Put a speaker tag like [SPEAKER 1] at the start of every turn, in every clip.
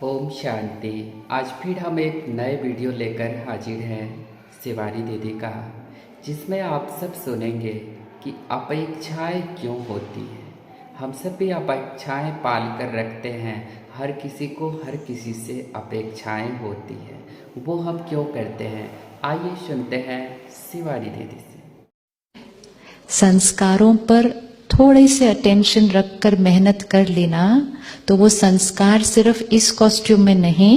[SPEAKER 1] ओम शांति। आज फिर हम एक नए वीडियो लेकर हाजिर हैं शिवानी दीदी का, जिसमें आप सब सुनेंगे कि अपेक्षाएं क्यों होती हैं। हम सब भी अपेक्षाएं पाल कर रखते हैं। हर किसी को हर किसी से अपेक्षाएं होती हैं। वो हम क्यों करते हैं, आइए सुनते हैं शिवानी दीदी से।
[SPEAKER 2] संस्कारों पर थोड़े से अटेंशन रखकर मेहनत कर लेना तो वो संस्कार सिर्फ इस कॉस्ट्यूम में नहीं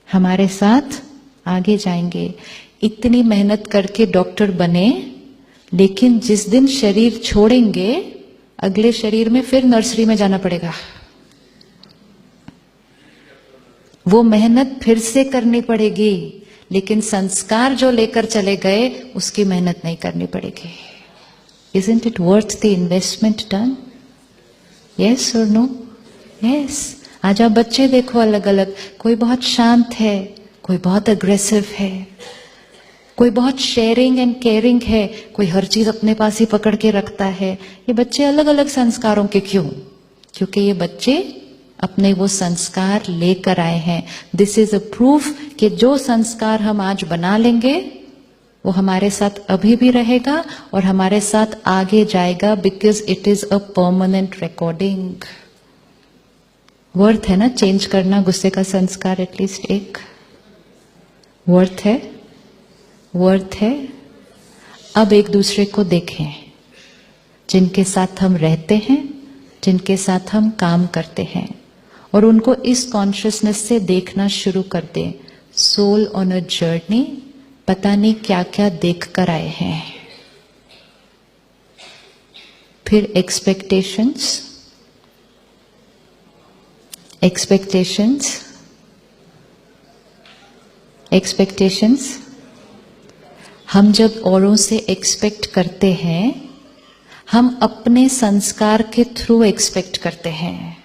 [SPEAKER 2] हमारे साथ आगे जाएंगे। इतनी मेहनत करके डॉक्टर बने, लेकिन जिस दिन शरीर छोड़ेंगे अगले शरीर में फिर नर्सरी में जाना पड़ेगा। वो मेहनत फिर से करनी पड़ेगी, लेकिन संस्कार जो लेकर चले गए उसकी मेहनत नहीं करनी पड़ेगी। Isn't it worth the investment done? Yes or no? Yes. आज आप बच्चे देखो अलग अलग, कोई बहुत शांत है, कोई बहुत अग्रेसिव है, कोई बहुत शेयरिंग एंड केयरिंग है, कोई हर चीज अपने पास ही पकड़ के रखता है। ये बच्चे अलग अलग संस्कारों के क्यों? क्योंकि ये बच्चे अपने वो संस्कार लेकर आए हैं। दिस इज अ प्रूफ कि जो संस्कार हम आज बना लेंगे वो हमारे साथ अभी भी रहेगा और हमारे साथ आगे जाएगा, because it is a permanent recording. Worth है ना चेंज करना गुस्से का संस्कार, एटलीस्ट एक वर्थ है, वर्थ है। अब एक दूसरे को देखें, जिनके साथ हम रहते हैं, जिनके साथ हम काम करते हैं, और उनको इस कॉन्शियसनेस से देखना शुरू कर दें। सोल ऑन अ जर्नी, पता नहीं क्या क्या देख कर आए हैं। फिर एक्सपेक्टेशंस, एक्सपेक्टेशंस, एक्सपेक्टेशंस। हम जब औरों से एक्सपेक्ट करते हैं, हम अपने संस्कार के थ्रू एक्सपेक्ट करते हैं।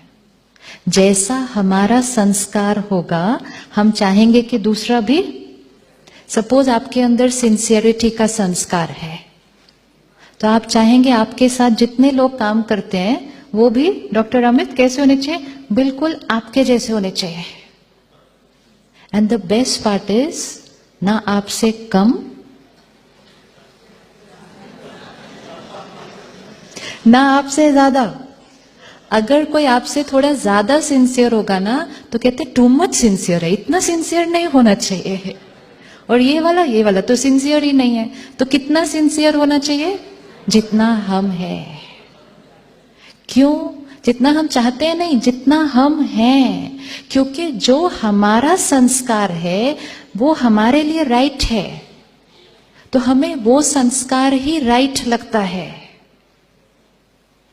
[SPEAKER 2] जैसा हमारा संस्कार होगा हम चाहेंगे कि दूसरा भी। सपोज आपके अंदर सिंसियरिटी का संस्कार है, तो आप चाहेंगे आपके साथ जितने लोग काम करते हैं वो भी डॉक्टर अमित कैसे होने चाहिए, बिल्कुल आपके जैसे होने चाहिए। And the best part is, ना आपसे कम ना आपसे ज्यादा। अगर कोई आपसे थोड़ा ज्यादा सिंसियर होगा ना तो कहते टू मच सिंसियर है, इतना सिंसियर नहीं होना चाहिए। और ये वाला तो सिंसियर ही नहीं है। तो कितना सिंसियर होना चाहिए? जितना हम हैं। क्यों? जितना हम चाहते हैं नहीं, जितना हम हैं। क्योंकि जो हमारा संस्कार है वो हमारे लिए राइट है, तो हमें वो संस्कार ही राइट लगता है।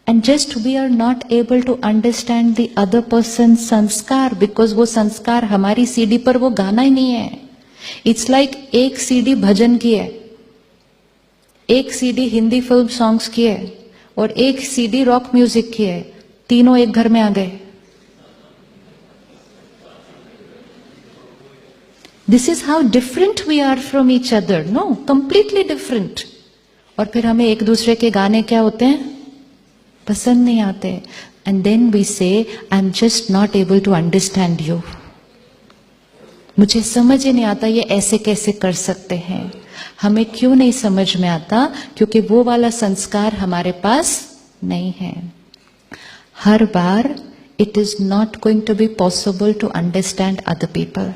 [SPEAKER 2] And just we are not able to understand the other person's संस्कार, because वो संस्कार हमारी सीडी पर वो गाना ही नहीं है। इट्स लाइक एक सीडी भजन की है, एक सीडी हिंदी फिल्म सॉन्ग्स की है, और एक सीडी रॉक म्यूजिक की है। तीनों एक घर में आ गए। This is how different we are from each other. No, completely different. और फिर हमें एक दूसरे के गाने क्या होते हैं, पसंद नहीं आते। And then we say I am just not able to understand you. मुझे समझ ही नहीं आता ये ऐसे कैसे कर सकते हैं। हमें क्यों नहीं समझ में आता? क्योंकि वो वाला संस्कार हमारे पास नहीं है। हर बार it is not going to be possible to understand other people.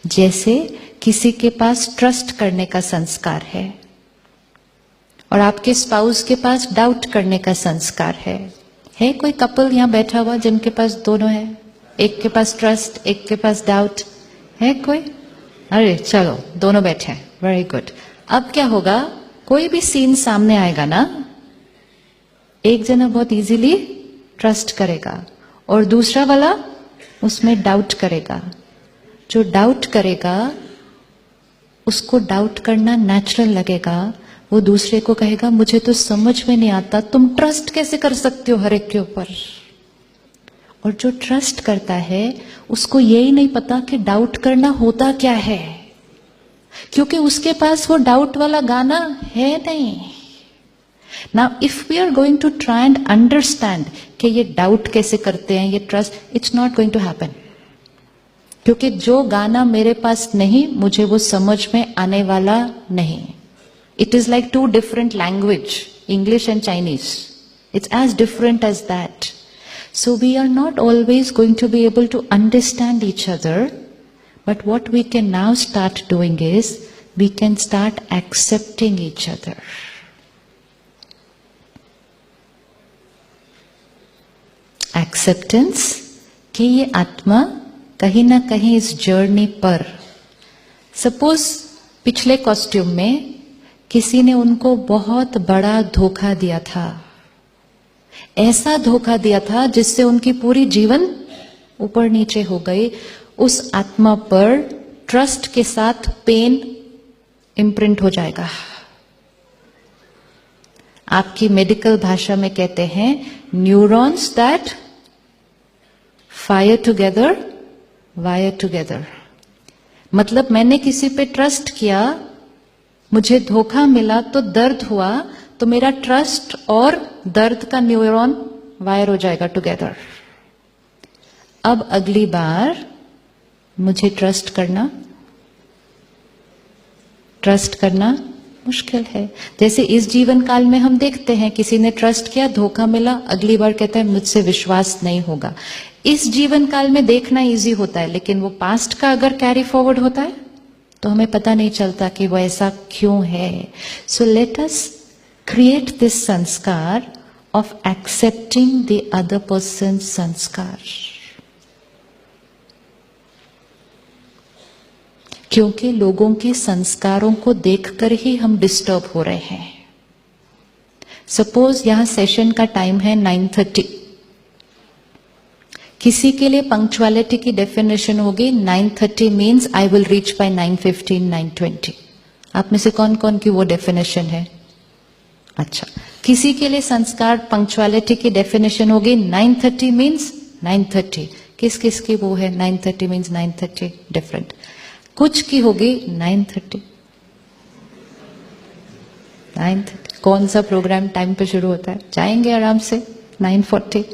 [SPEAKER 2] जैसे किसी के पास ट्रस्ट करने का संस्कार है और आपके स्पाउस के पास डाउट करने का संस्कार है कोई कपल यहां बैठा हुआ जिनके पास दोनों है? एक के पास ट्रस्ट, एक के पास डाउट है कोई? अरे चलो, दोनों बैठे हैं, वेरी गुड। अब क्या होगा, कोई भी सीन सामने आएगा ना, एक जना बहुत इजीली ट्रस्ट करेगा और दूसरा वाला उसमें डाउट करेगा। जो डाउट करेगा उसको डाउट करना नेचुरल लगेगा। वो दूसरे को कहेगा मुझे तो समझ में नहीं आता, तुम ट्रस्ट कैसे कर सकते हो हर एक के ऊपर। और जो ट्रस्ट करता है उसको यही नहीं पता कि डाउट करना होता क्या है, क्योंकि उसके पास वो डाउट वाला गाना है नहीं। Now if we are going to try and understand कि ये डाउट कैसे करते हैं, ये trust, it's not going to happen, क्योंकि जो गाना मेरे पास नहीं, मुझे वो समझ में आने वाला नहीं. It is like two different language, English and Chinese. It's as different as that. So we are not always going to be able to understand each other, but what we can now start doing is we can start accepting each other. Acceptance कि ये आत्मा कहीं ना कहीं इस journey पर, suppose पिछले costume में किसी ने उनको बहुत बड़ा धोखा दिया था, ऐसा धोखा दिया था जिससे उनकी पूरी जीवन ऊपर नीचे हो गई. उस आत्मा पर ट्रस्ट के साथ पेन इम्प्रिंट हो जाएगा. आपकी मेडिकल भाषा में कहते हैं neurons that fire together wire together. मतलब मैंने किसी पे ट्रस्ट किया, मुझे धोखा मिला तो दर्द हुआ, तो मेरा ट्रस्ट और दर्द का न्यूरॉन वायर हो जाएगा टुगेदर. अब अगली बार मुझे ट्रस्ट करना मुश्किल है. जैसे इस जीवन काल में हम देखते हैं किसी ने ट्रस्ट किया, धोखा मिला, अगली बार कहता है मुझसे विश्वास नहीं होगा. इस जीवन काल में देखना इजी होता है, लेकिन वो पास्ट का अगर कैरी फॉरवर्ड होता है तो हमें पता नहीं चलता कि वो ऐसा क्यों है. So let us create this sanskar of accepting the other person's sanskar. क्योंकि लोगों के संस्कारों को देखकर ही हम डिस्टर्ब हो रहे हैं. सपोज यहां सेशन का टाइम है 9:30. किसी के लिए पंक्चुअलिटी की डेफिनेशन होगी 9:30 means I will reach by 9:15, 9:20. आप में से कौन कौन की वो डेफिनेशन है? अच्छा. किसी के लिए संस्कार पंक्चुअलिटी की डेफिनेशन होगी 9:30 मीन्स 9:30. किस किस की वो है 9:30 मीन्स 9:30 डिफरेंट. कुछ की होगी 9:30. कौन सा प्रोग्राम टाइम पे शुरू होता है? जाएंगे आराम से 9:40.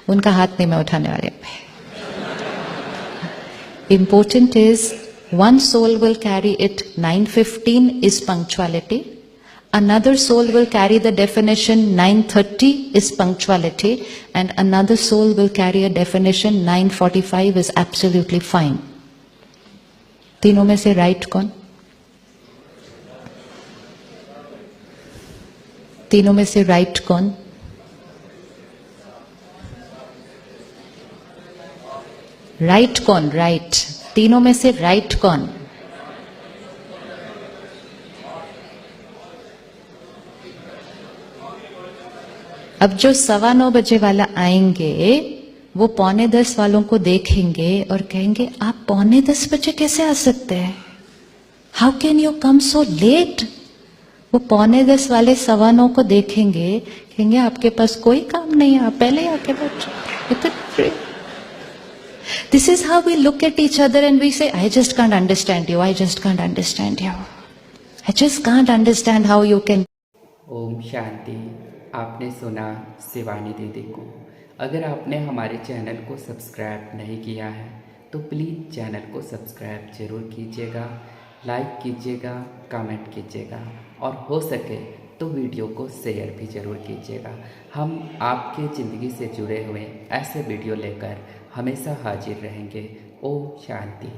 [SPEAKER 2] उनका हाथ नहीं मैं उठाने वाले. Important is one soul will carry it 9:15 is punctuality. Another soul will carry the definition 9:30 is punctuality, and another soul will carry a definition 9:45 is absolutely fine. तीनों में से राइट कौन? तीनों में से राइट कौन? राइट कौन? राइट. तीनों में से राइट कौन? अब जो 9:15 बजे वाला आएंगे वो 9:45 वालों को देखेंगे और कहेंगे आप 9:45 बजे कैसे आ सकते हैं? How can you come so let? वो 9:45 वाले 9:15 को देखेंगे, कहेंगे आपके पास कोई काम नहीं है, आप पहले आके बैठो. This is how we look at each other and we say, I just can't understand you, I just can't understand you. I just can't understand how you can.
[SPEAKER 1] Om Shanti. आपने सुना शिवानी दीदी को. अगर आपने हमारे चैनल को सब्सक्राइब नहीं किया है तो प्लीज़ चैनल को सब्सक्राइब जरूर कीजिएगा, लाइक कीजिएगा, कमेंट कीजिएगा और हो सके तो वीडियो को शेयर भी ज़रूर कीजिएगा. हम आपके ज़िंदगी से जुड़े हुए ऐसे वीडियो लेकर हमेशा हाजिर रहेंगे. ओम शांति.